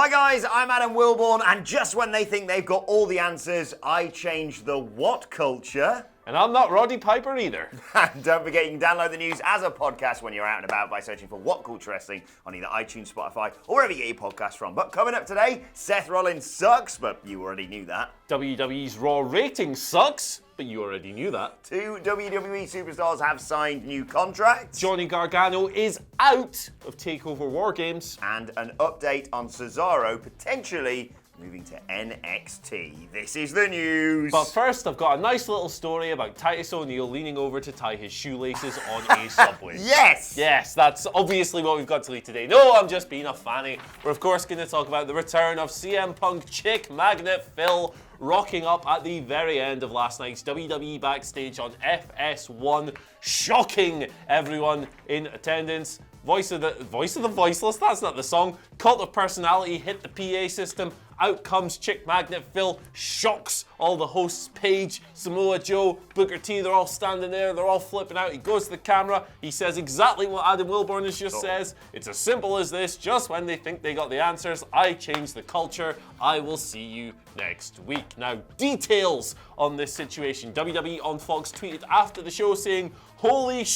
Hi guys, I'm Adam Wilborn, and just when they think they've got all the answers, I change the WhatCulture. And I'm not Roddy Piper either. And don't forget, you can download the news as a podcast when you're out and about by searching for WhatCulture Wrestling on either iTunes, Spotify, or wherever you get your podcasts from. But coming up today, Seth Rollins sucks, but you already knew that. WWE's Raw rating sucks, but you already knew that. 2 WWE superstars have signed new contracts. Johnny Gargano is out of TakeOver WarGames. And an update on Cesaro potentially moving to NXT. This is the news. But first, I've got a nice little story about Titus O'Neil leaning over to tie his shoelaces on a subway. Yes! Yes, that's obviously what we've got to lead today. No, I'm just being a fanny. We're of course going to talk about the return of CM Punk Chick Magnet Phil rocking up at the very end of last night's WWE Backstage on FS1, shocking everyone in attendance. Voice of the Voiceless, that's not the song. Cult of Personality hit the PA system. Out comes Chick Magnet Phil, shocks all the hosts, Paige, Samoa Joe, Booker T, they're all standing there, they're all flipping out. He goes to the camera, he says exactly what Adam Wilborn has just says. It's as simple as this, just when they think they got the answers, I change the culture. I will see you next week. Now, details on this situation. WWE on Fox tweeted after the show saying, holy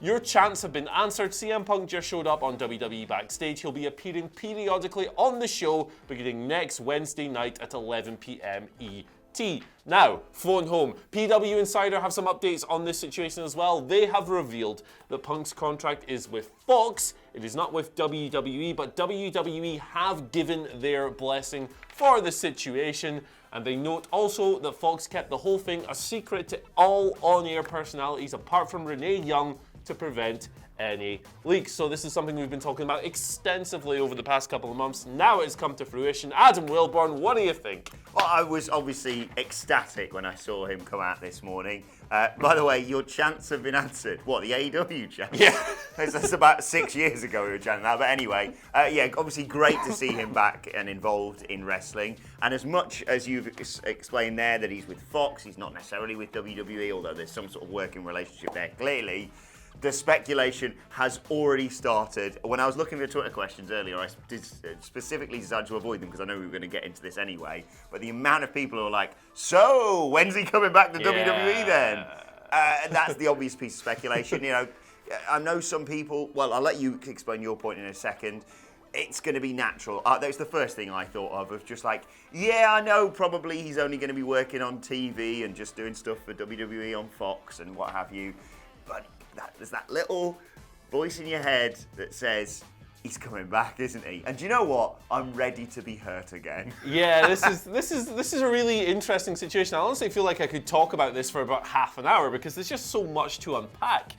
your chants have been answered. CM Punk just showed up on WWE Backstage. He'll be appearing periodically on the show beginning next Wednesday night at 11 p.m. ET. Now, phone home. PW Insider have some updates on this situation as well. They have revealed that Punk's contract is with Fox. It is not with WWE, but WWE have given their blessing for the situation. And they note also that Fox kept the whole thing a secret to all on-air personalities apart from Renee Young, to prevent any leaks. So this is something we've been talking about extensively over the past couple of months. Now it's come to fruition. Adam Wilborn, what do you think? Well, I was obviously ecstatic when I saw him come out this morning. By the way, your chants have been answered. What, the AEW chants? Yeah. That's about 6 years ago we were chanting that. But anyway, yeah, obviously great to see him back and involved in wrestling. And as much as you've explained there that he's with Fox, he's not necessarily with WWE, although there's some sort of working relationship there clearly. The speculation has already started. When I was looking at Twitter questions earlier, I specifically decided to avoid them because I know we were going to get into this anyway. But the amount of people who are like, so, when's he coming back to WWE then? And that's the obvious piece of speculation. You know, I know some people, well, I'll let you explain your point in a second. It's going to be natural. That was the first thing I thought of just like, yeah, I know probably he's only going to be working on TV and just doing stuff for WWE on Fox and what have you. But there's that little voice in your head that says, he's coming back, isn't he? And do you know what? I'm ready to be hurt again. Yeah, this is a really interesting situation. I honestly feel like I could talk about this for about half an hour because there's just so much to unpack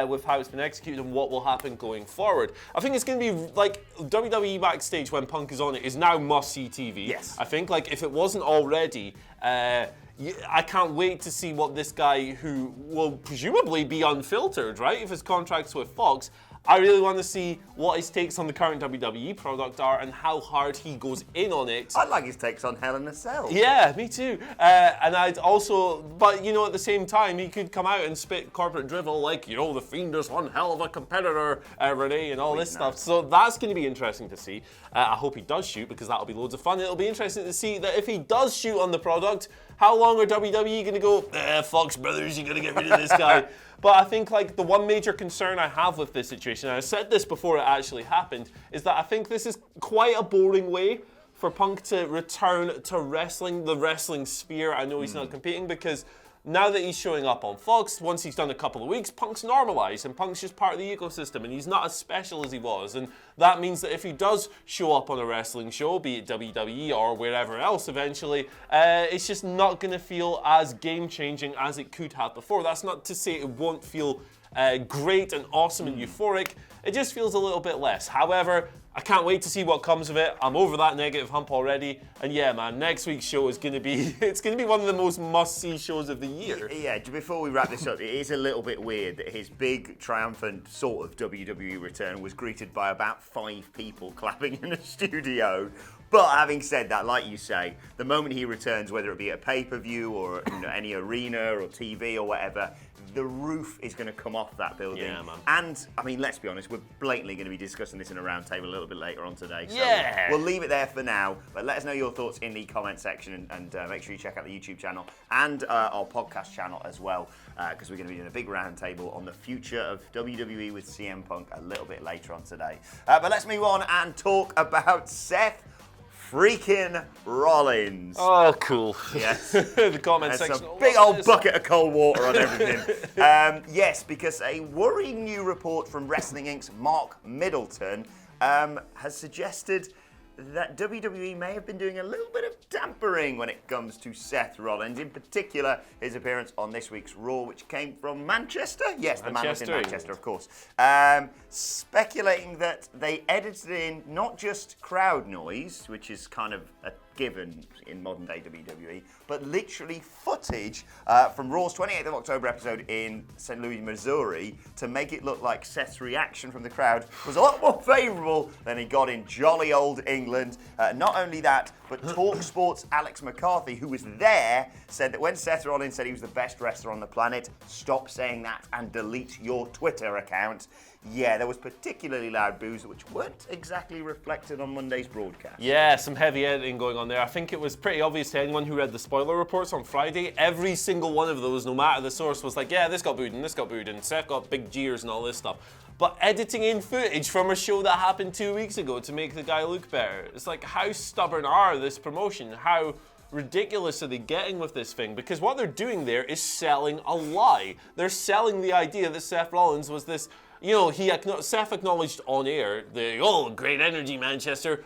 with how it's been executed and what will happen going forward. I think it's going to be like WWE Backstage when Punk is on it is now must-see TV. Yes. I think like if it wasn't already, I can't wait to see what this guy, who will presumably be unfiltered, right, if his contract's with Fox, I really want to see what his takes on the current WWE product are and how hard he goes in on it. I like his takes on Hell in a Cell. Yeah, me too. And I'd also, but you know, at the same time, he could come out and spit corporate drivel like, you know, the Fiend is one hell of a competitor, Renee, and all this stuff. So that's going to be interesting to see. I hope he does shoot because that'll be loads of fun. It'll be interesting to see that if he does shoot on the product, how long are WWE going to go, Fox Brothers, you're going to get rid of this guy? But I think like the one major concern I have with this situation, and I said this before it actually happened, is that I think this is quite a boring way for Punk to return to wrestling, the wrestling sphere. I know he's not competing because now that he's showing up on Fox, once he's done a couple of weeks, Punk's normalized and Punk's just part of the ecosystem and he's not as special as he was. And that means that if he does show up on a wrestling show, be it WWE or wherever else eventually, it's just not going to feel as game-changing as it could have before. That's not to say it won't feel great and awesome and euphoric. It just feels a little bit less. However, I can't wait to see what comes of it. I'm over that negative hump already. And yeah, man, next week's show is going to be, it's going to be one of the most must-see shows of the year. Yeah, before we wrap this up, it is a little bit weird that his big, triumphant sort of WWE return was greeted by about 5 people clapping in a studio. But having said that, like you say, the moment he returns, whether it be at a pay-per-view or any arena or TV or whatever, the roof is going to come off that building. Yeah, man. And, I mean, let's be honest, we're blatantly going to be discussing this in a roundtable a little bit later on today. So Yeah. we'll leave it there for now, but let us know your thoughts in the comment section and make sure you check out the YouTube channel and our podcast channel as well, because we're going to be doing a big roundtable on the future of WWE with CM Punk a little bit later on today. But let's move on and talk about Seth freaking Rollins. Oh, cool. Yes. The comment There's section. a big old bucket of cold water on everything. Yes, because a worrying new report from Wrestling Inc.'s Mark Middleton has suggested that WWE may have been doing a little bit of tampering when it comes to Seth Rollins, in particular his appearance on this week's Raw, which came from Manchester. Yes, the man was in Manchester, of course. Speculating that they edited in not just crowd noise, which is kind of a given in modern day WWE, but literally footage from Raw's 28th of October episode in St. Louis, Missouri, to make it look like Seth's reaction from the crowd was a lot more favourable than he got in jolly old England. Not only that, but TalkSport's Alex McCarthy, who was there, said that when Seth Rollins said he was the best wrestler on the planet, stop saying that and delete your Twitter account. Yeah, there was particularly loud boos, which weren't exactly reflected on Monday's broadcast. Yeah, some heavy editing going on there. I think it was pretty obvious to anyone who read the spoiler reports on Friday. Every single one of those, no matter the source, was like, yeah, this got booed and this got booed and Seth got big jeers and all this stuff. But editing in footage from a show that happened 2 weeks ago to make the guy look better. It's like, how stubborn are this promotion? How ridiculous are they getting with this thing? Because what they're doing there is selling a lie. They're selling the idea that Seth Rollins was this, Seth acknowledged on air great energy, Manchester.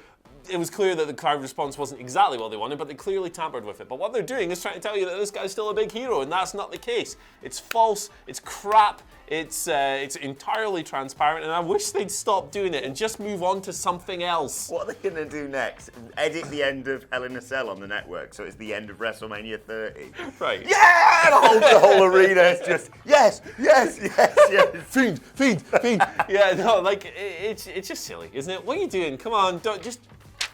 It was clear that the crowd response wasn't exactly what they wanted, but they clearly tampered with it. But what they're doing is trying to tell you that this guy's still a big hero, and that's not the case. It's false, it's crap, it's entirely transparent, and I wish they'd stop doing it and just move on to something else. What are they going to do next? Edit the end of Hell in a Cell on the network, so it's the end of WrestleMania 30. Right. Yeah! The whole arena is just, yes. Fiend. Yeah, no, like, it's just silly, isn't it? What are you doing? Come on, don't just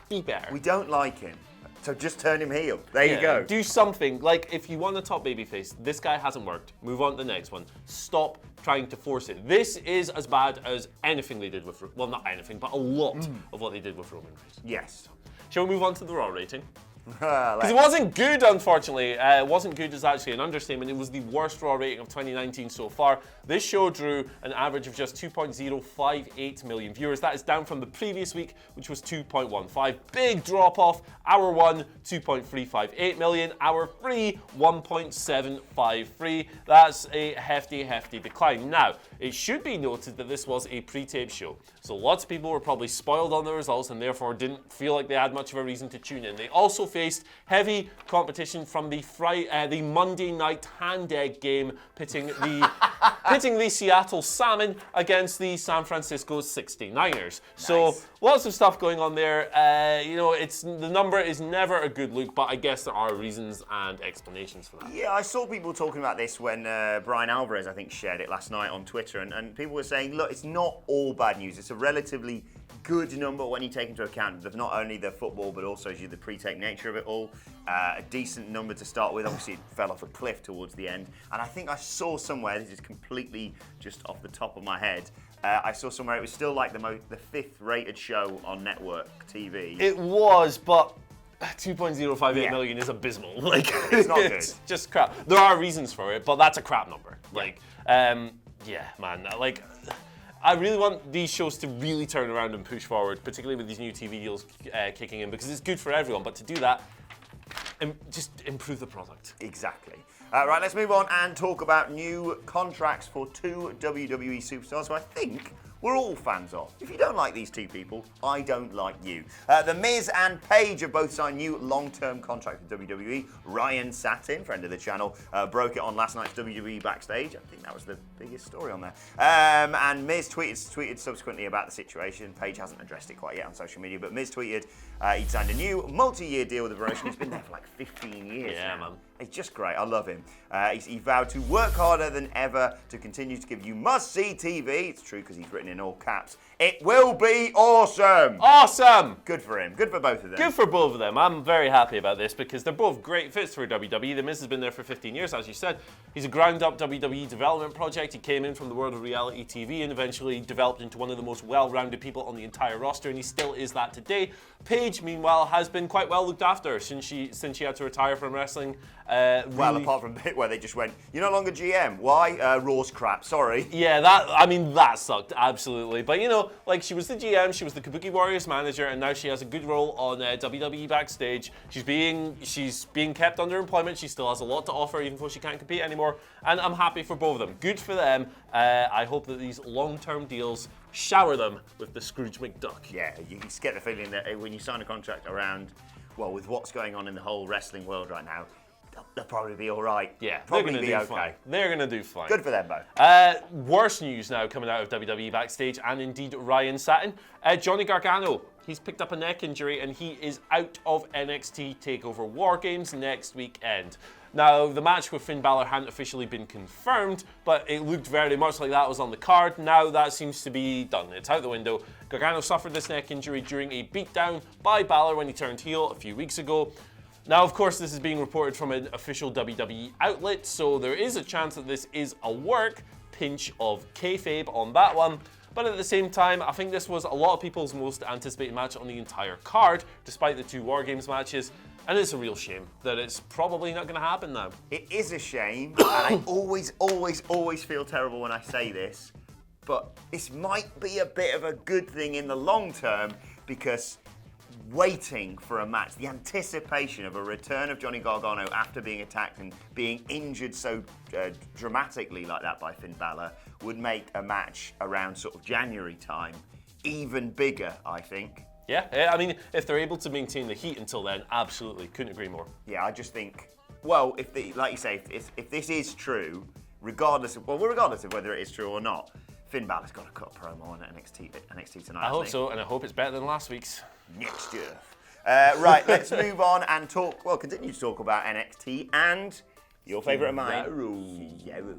be better. We don't like him, so just turn him heel. There you go. Do something. Like, if you want a top babyface, this guy hasn't worked. Move on to the next one. Stop trying to force it. This is as bad as anything they did with, well, not anything, but a lot of what they did with Roman Reigns. Yes. Shall we move on to the Raw rating? Because it wasn't good, unfortunately. It wasn't good is actually an understatement. It was the worst Raw rating of 2019 so far. This show drew an average of just 2.058 million viewers. That is down from the previous week, which was 2.15. Big drop off. Hour 1, 2.358 million. Hour 3, 1.753. That's a hefty decline. Now, it should be noted that this was a pre-tape show. So lots of people were probably spoiled on the results and therefore didn't feel like they had much of a reason to tune in. They also faced heavy competition from the Monday night hand egg game, pitting the Seattle Salmon against the San Francisco 69ers. Nice. So lots of stuff going on there. The number is never a good look, but I guess there are reasons and explanations for that. Yeah, I saw people talking about this when Brian Alvarez, I think, shared it last night on Twitter, and people were saying, look, it's not all bad news. It's a relatively good number when you take into account of not only the football, but also the pre-tape nature of it all. A decent number to start with. Obviously, it fell off a cliff towards the end. And I think I saw somewhere, this is completely just off the top of my head, I saw somewhere it was still like the fifth rated show on network TV. It was, but 2.058 million is abysmal. Like, it's not good. It's just crap. There are reasons for it, but that's a crap number. Like, I really want these shows to really turn around and push forward, particularly with these new TV deals kicking in, because it's good for everyone. But to do that, just improve the product. Exactly. Right, let's move on and talk about new contracts for two WWE superstars who I think we're all fans of. If you don't like these two people, I don't like you. The Miz and Paige have both signed new long-term contracts with WWE. Ryan Satin, friend of the channel, broke it on last night's WWE Backstage. I think that was the biggest story on there. And Miz tweeted subsequently about the situation. Paige hasn't addressed it quite yet on social media, but Miz tweeted he'd signed a new multi-year deal with the promotion. He's been there for like 15 years now. Man. He's just great. I love him. He vowed to work harder than ever to continue to give you must-see TV. It's true because he's written in all caps. It will be awesome. Awesome. Good for him. Good for both of them. Good for both of them. I'm very happy about this because they're both great fits for WWE. The Miz has been there for 15 years, as you said. He's a ground-up WWE development project. He came in from the world of reality TV and eventually developed into one of the most well-rounded people on the entire roster, and he still is that today. Paige, meanwhile, has been quite well looked after since she had to retire from wrestling. Well, apart from the bit where they just went, "You're no longer GM. Why? Raw's crap. Sorry." Yeah, that sucked, absolutely. But you know, like she was the GM, she was the Kabuki Warriors manager, and now she has a good role on WWE Backstage. She's being kept under employment. She still has a lot to offer, even though she can't compete anymore. And I'm happy for both of them. Good for them. I hope that these long-term deals shower them with the Scrooge McDuck. Yeah, you just get the feeling that when you sign a contract around, well, with what's going on in the whole wrestling world right now, they'll probably be all right. Yeah, probably they're be going to do okay. fine. They're going to do fine. Good for them both. Worse news now coming out of WWE Backstage and indeed Ryan Satin. Johnny Gargano, he's picked up a neck injury and he is out of NXT TakeOver WarGames next weekend. Now, the match with Finn Balor hadn't officially been confirmed, but it looked very much like that was on the card. Now that seems to be done. It's out the window. Gargano suffered this neck injury during a beatdown by Balor when he turned heel a few weeks ago. Now, of course, this is being reported from an official WWE outlet, so there is a chance that this is a pinch of kayfabe on that one. But at the same time, I think this was a lot of people's most anticipated match on the entire card, despite the two WarGames matches. And it's a real shame that it's probably not going to happen now. It is a shame, and I always feel terrible when I say this, but this might be a bit of a good thing in the long term because waiting for a match, the anticipation of a return of Johnny Gargano after being attacked and being injured so dramatically like that by Finn Balor would make a match around sort of January time even bigger, I think. Yeah, I mean, if they're able to maintain the heat until then, absolutely, couldn't agree more. Yeah, I just think, well, like you say, if this is true, regardless of whether it is true or not, Finn Balor's got to cut a promo on NXT tonight. I hope so, and I hope it's better than last week's. Next year. Right, let's move on and continue to talk about NXT and your favourite of mine. Cesaro.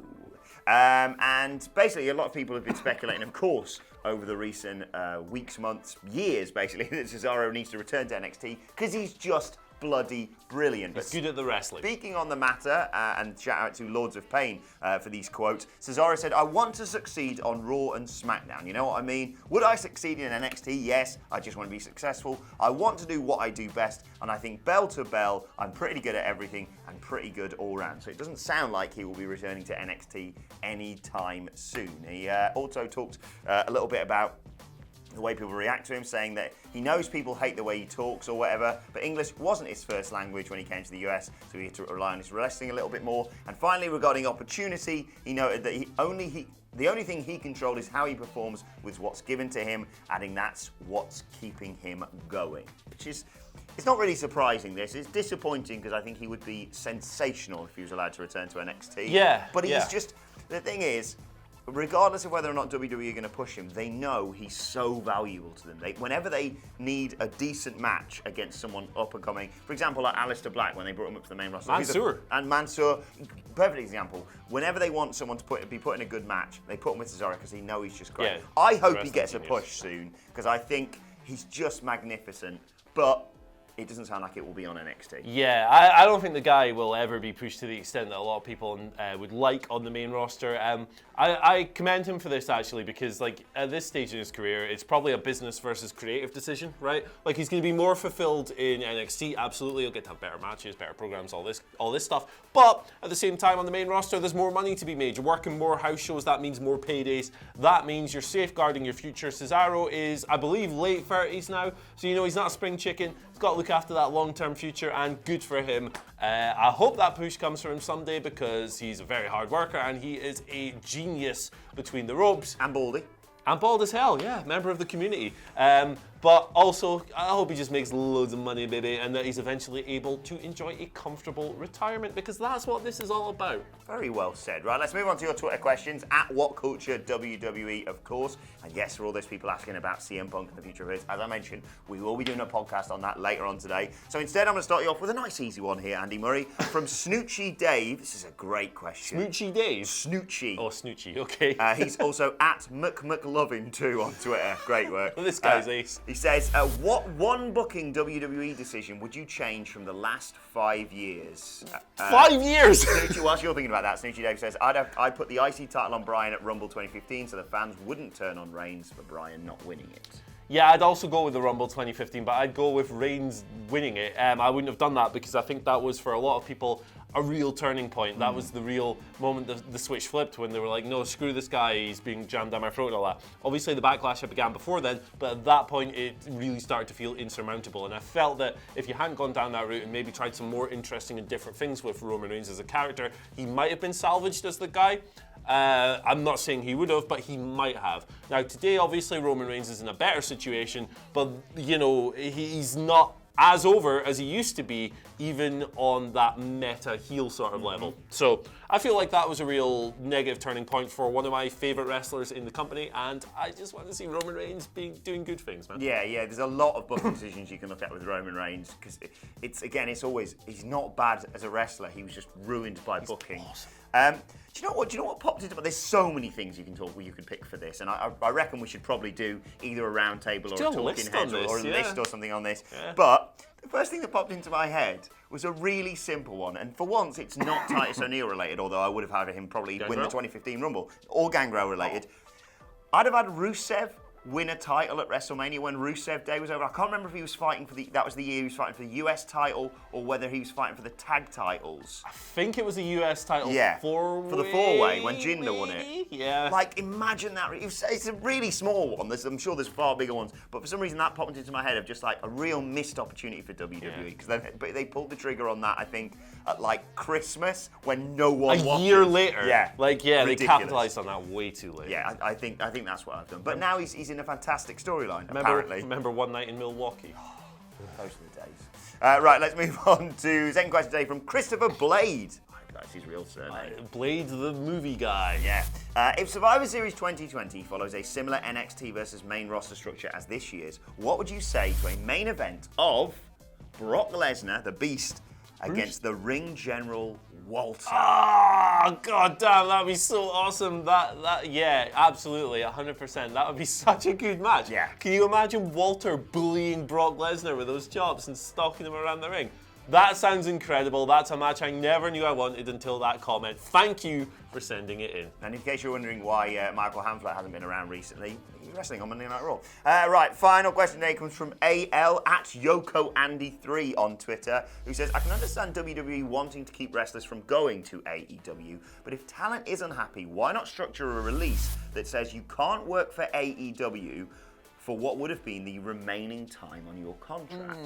And basically, a lot of people have been speculating, of course, over the recent weeks, months, years, basically, that Cesaro needs to return to NXT because he's just bloody brilliant. He's good at the wrestling. Speaking on the matter, and shout out to Lords of Pain for these quotes, Cesaro said, "I want to succeed on Raw and SmackDown. You know what I mean? Would I succeed in NXT? Yes. I just want to be successful. I want to do what I do best, and I think bell to bell, I'm pretty good at everything and pretty good all round." So it doesn't sound like he will be returning to NXT anytime soon. He also talked a little bit about the way people react to him, saying that he knows people hate the way he talks or whatever, but English wasn't his first language when he came to the US, so he had to rely on his wrestling a little bit more. And finally, regarding opportunity, he noted that the only thing he controlled is how he performs with what's given to him, adding that's what's keeping him going. Which is, it's not really surprising this. It's disappointing because I think he would be sensational if he was allowed to return to NXT. Yeah. But he's just, the thing is, regardless of whether or not WWE are going to push him, they know he's so valuable to them. Whenever they need a decent match against someone up and coming, for example, like Aleister Black when they brought him up to the main roster. Mansoor, perfect example. Whenever they want someone to be put in a good match, they put him with Cesaro because they know he's just great. Yeah, I hope he gets a push soon because I think he's just magnificent. But it doesn't sound like it will be on NXT. Yeah, I don't think the guy will ever be pushed to the extent that a lot of people would like on the main roster. I commend him for this, actually, because like at this stage in his career, it's probably a business versus creative decision, right? Like he's going to be more fulfilled in NXT, absolutely. He'll get to have better matches, better programs, all this stuff. But at the same time, on the main roster, there's more money to be made. You're working more house shows. That means more paydays. That means you're safeguarding your future. Cesaro is, I believe, late 30s now, so you know he's not a spring chicken. He's got to look after that long-term future, and good for him. I hope that push comes for him someday because he's a very hard worker and he is a genius between the ropes. And baldy. And bald as hell, yeah, member of the community. But also, I hope he just makes loads of money, baby, and that he's eventually able to enjoy a comfortable retirement, because that's what this is all about. Very well said. Right, let's move on to your Twitter questions at WhatCulture WWE, of course. And yes, for all those people asking about CM Punk and the future of his, as I mentioned, we will be doing a podcast on that later on today. So instead, I'm going to start you off with a nice, easy one here, Andy Murray, from Snoochie Dave. This is a great question. Snoochie Dave? Snoochie. Oh, Snoochie, okay. He's also at McMcLovin2 on Twitter. Great work. Well, this guy's ace. He says, what one booking WWE decision would you change from the last 5 years? 5 years? Snoochie, whilst you're thinking about that, Snoochie Dave says, I'd put the IC title on Bryan at Rumble 2015 so the fans wouldn't turn on Reigns for Bryan not winning it. Yeah, I'd also go with the Rumble 2015, but I'd go with Reigns winning it. I wouldn't have done that because I think that was, for a lot of people, a real turning point. That was the real moment the switch flipped, when they were like, no, screw this guy, he's being jammed down my throat and all that. Obviously, the backlash had began before then, but at that point, it really started to feel insurmountable. And I felt that if you hadn't gone down that route and maybe tried some more interesting and different things with Roman Reigns as a character, he might have been salvaged as the guy. I'm not saying he would have, but he might have. Now, today, obviously, Roman Reigns is in a better situation, but, you know, he's not as over as he used to be, even on that meta heel sort of level. So I feel like that was a real negative turning point for one of my favorite wrestlers in the company, and I just want to see Roman Reigns doing good things, man. Yeah, there's a lot of booking decisions you can look at with Roman Reigns, because it's always, he's not bad as a wrestler, he was just ruined by booking. Awesome. Do you know what popped into my? There's so many things you can pick for this, and I reckon we should probably do either a round table or a talking heads or a list or something on this. Yeah. But the first thing that popped into my head was a really simple one, and for once it's not Titus O'Neil related, although I would have had him probably win the 2015 Rumble, or Gangrel related. I'd have had Rusev win a title at WrestleMania when Rusev Day was over. I can't remember if he was fighting for that was the year he was fighting for the US title, or whether he was fighting for the tag titles. I think it was the US title. Yeah, for the four-way when Jinder won it. Yeah. Like, imagine that. It's a really small one. I'm sure there's far bigger ones, but for some reason that popped into my head of just like a real missed opportunity for WWE, because they pulled the trigger on that, I think, at like Christmas when no one watched. A year later. Yeah. They capitalized on that way too late. Yeah, I think that's what I've done. But now he's in a fantastic storyline, apparently. Remember One Night in Milwaukee? Those are the days. Right, let's move on to second question today from Christopher Blade. I hope that's his real surname. Blade the movie guy. Yeah. If Survivor Series 2020 follows a similar NXT versus main roster structure as this year's, what would you say to a main event of Brock Lesnar, the Beast, against the ring general Walter? Oh, god damn, that would be so awesome. Yeah, absolutely, 100%. That would be such a good match. Yeah. Can you imagine Walter bullying Brock Lesnar with those chops and stalking him around the ring? That sounds incredible. That's a match I never knew I wanted until that comment. Thank you for sending it in. And in case you're wondering why Michael Hamflett hasn't been around recently, he's wrestling on Monday Night Raw. Right, final question today comes from AL at YokoAndy3 on Twitter, who says, I can understand WWE wanting to keep wrestlers from going to AEW, but if talent is unhappy, why not structure a release that says you can't work for AEW for what would have been the remaining time on your contract?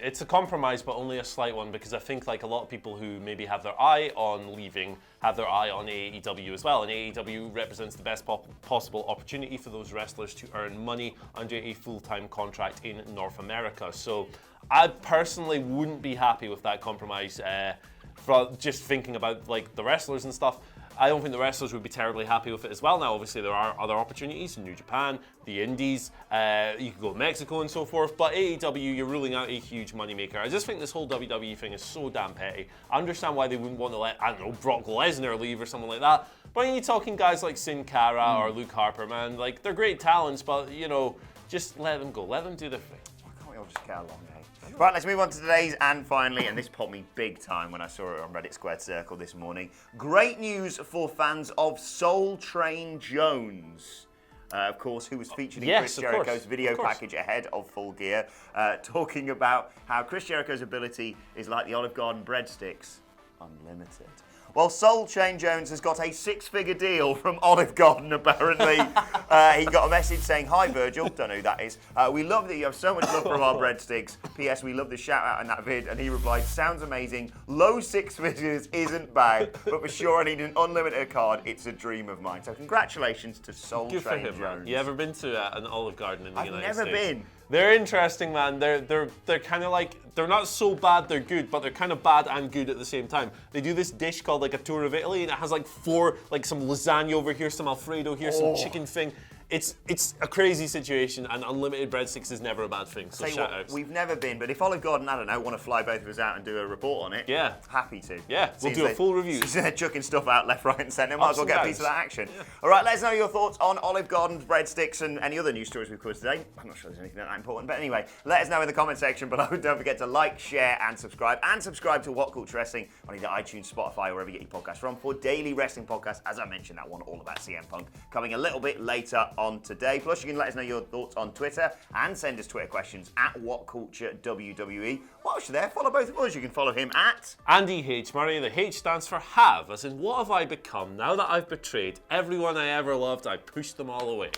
It's a compromise, but only a slight one, because I think like a lot of people who maybe have their eye on leaving have their eye on AEW as well, and AEW represents the best possible opportunity for those wrestlers to earn money under a full-time contract in North America. So I personally wouldn't be happy with that compromise. For just thinking about like the wrestlers and stuff, I don't think the wrestlers would be terribly happy with it as well. Now, obviously, there are other opportunities in New Japan, the Indies, you can go to Mexico and so forth, but AEW, you're ruling out a huge moneymaker. I just think this whole WWE thing is so damn petty. I understand why they wouldn't want to let, I don't know, Brock Lesnar leave or someone like that, but when you're talking guys like Sin Cara or Luke Harper, man, like, they're great talents, but, you know, just let them go. Let them do their thing. Why can't we all just get along, eh? Right, let's move on to today's, and finally, and this popped me big time when I saw it on Reddit Squared Circle this morning. Great news for fans of Soul Train Jones. Of course, who was featured in Chris Jericho's video package ahead of Full Gear, talking about how Chris Jericho's ability is like the Olive Garden breadsticks, unlimited. Well, Soul Train Jones has got a six-figure deal from Olive Garden, apparently. He got a message saying, "Hi, Virgil," don't know who that is. "We love that you have so much love for our breadsticks. P.S. We love the shout-out in that vid." And he replied, "Sounds amazing. Low six figures isn't bad, but for sure I need an unlimited card. It's a dream of mine." So congratulations to Soul Train Jones. You ever been to an Olive Garden in the United States? I've never been. They're interesting, man. They're kind of like, they're not so bad they're good, but they're kind of bad and good at the same time. They do this dish called like a tour of Italy, and it has like some lasagna over here, some Alfredo here, some chicken thing. It's a crazy situation, and unlimited breadsticks is never a bad thing. So shout outs. We've never been, but if Olive Garden, I don't know, want to fly both of us out and do a report on it, yeah, happy to. Yeah, we'll do a full review. They're chucking stuff out left, right, and centre. Might as well get a piece of that action. Yeah. All right, let us know your thoughts on Olive Garden's breadsticks and any other news stories we've covered today. I'm not sure there's anything that important, but anyway, let us know in the comment section below. Don't forget to like, share, and subscribe to WhatCulture Wrestling on either iTunes, Spotify, or wherever you get your podcasts from for daily wrestling podcasts. As I mentioned, that one all about CM Punk coming a little bit later on today. Plus, you can let us know your thoughts on Twitter and send us Twitter questions at WhatCultureWWE. Whilst you're there, follow both of us. You can follow him at Andy H. Murray. The H stands for have, as in what have I become now that I've betrayed everyone I ever loved? I pushed them all away.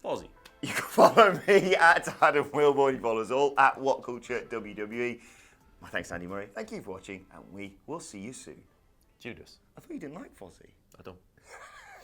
Fozzy. You can follow me at Adam Wilborn. You follow us all at WhatCultureWWE. My thanks, Andy Murray. Thank you for watching, and we will see you soon. Judas. I thought you didn't like Fozzy. I don't.